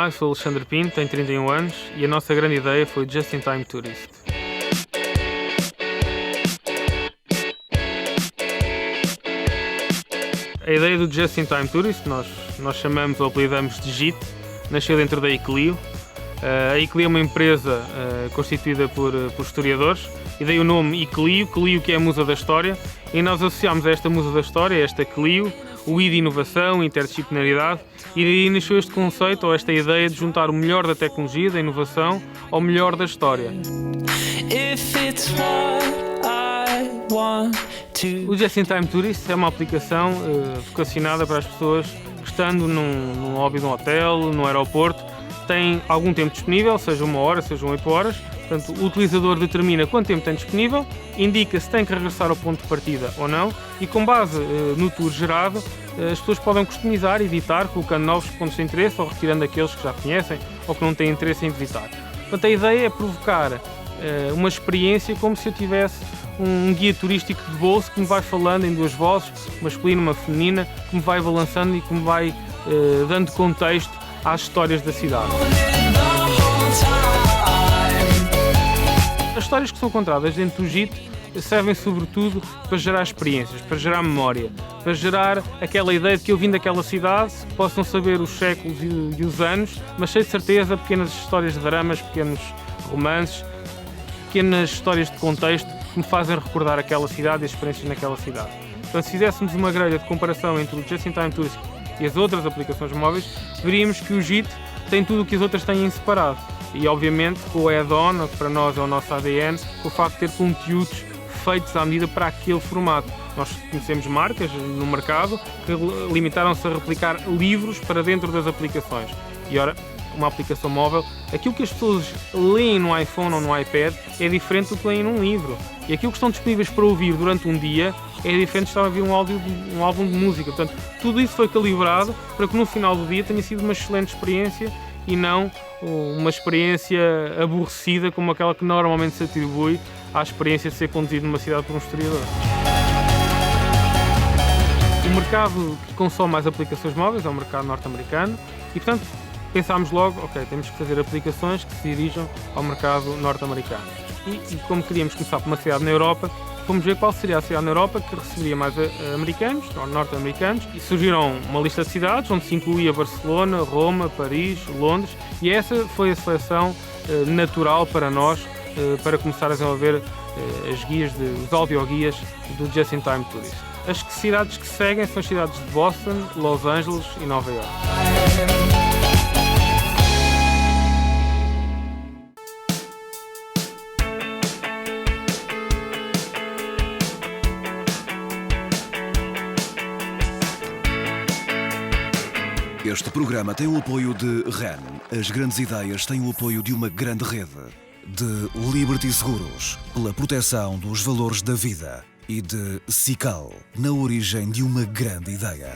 Olá, eu sou Alexandre Pinto, tenho 31 anos e a nossa grande ideia foi o Just in Time Tourist. A ideia do Just in Time Tourist, nós chamamos ou apelidamos de JIT, nasceu dentro da Iclio. A Iclio é uma empresa constituída por historiadores e daí o nome Iclio, Clio que é a musa da história, e nós associámos a esta musa da história, a esta Clio, o I de inovação, interdisciplinaridade, e daí nasceu este conceito ou esta ideia de juntar o melhor da tecnologia, da inovação, ao melhor da história. O Just in Time Tourist é uma aplicação vocacionada para as pessoas que, estando num lobby de um hotel, num aeroporto, têm algum tempo disponível, seja 1 hora, sejam 8 horas. Portanto, o utilizador determina quanto tempo tem disponível, indica se tem que regressar ao ponto de partida ou não, e com base no tour gerado, as pessoas podem customizar, editar, colocando novos pontos de interesse ou retirando aqueles que já conhecem ou que não têm interesse em visitar. Portanto, a ideia é provocar uma experiência como se eu tivesse um guia turístico de bolso que me vai falando em 2 vozes, masculina e uma feminina, que me vai balançando e que me vai dando contexto às histórias da cidade. As histórias que são contadas dentro do JIT servem sobretudo para gerar experiências, para gerar memória, para gerar aquela ideia de que eu vim daquela cidade, posso não saber os séculos e os anos, mas sei de certeza pequenas histórias de dramas, pequenos romances, pequenas histórias de contexto que me fazem recordar aquela cidade e as experiências naquela cidade. Então, se fizéssemos uma grelha de comparação entre o Just in Time Tourist e as outras aplicações móveis, veríamos que o JIT tem tudo o que as outras têm em separado. E, obviamente, com o add-on, que para nós é o nosso ADN, com o facto de ter conteúdos feitos à medida para aquele formato. Nós conhecemos marcas no mercado que limitaram-se a replicar livros para dentro das aplicações. E, ora, uma aplicação móvel, aquilo que as pessoas leem no iPhone ou no iPad é diferente do que leem num livro. E aquilo que estão disponíveis para ouvir durante um dia é diferente de estar a ouvir um álbum de música. Portanto, tudo isso foi calibrado para que no final do dia tenha sido uma excelente experiência e não uma experiência aborrecida como aquela que normalmente se atribui à experiência de ser conduzido numa cidade por um historiador. O mercado que consome mais aplicações móveis é o mercado norte-americano e, portanto, pensámos logo, ok, temos que fazer aplicações que se dirijam ao mercado norte-americano. E como queríamos começar por uma cidade na Europa, fomos ver qual seria a cidade na Europa que receberia mais americanos, ou norte-americanos, e surgiram uma lista de cidades onde se incluía Barcelona, Roma, Paris, Londres, e essa foi a seleção natural para nós, para começar a desenvolver os audioguias do Just in Time Tourist. As cidades que seguem são as cidades de Boston, Los Angeles e Nova York. Este programa tem o apoio de REN. As grandes ideias têm o apoio de uma grande rede. De Liberty Seguros, pela proteção dos valores da vida. E de Cical, na origem de uma grande ideia.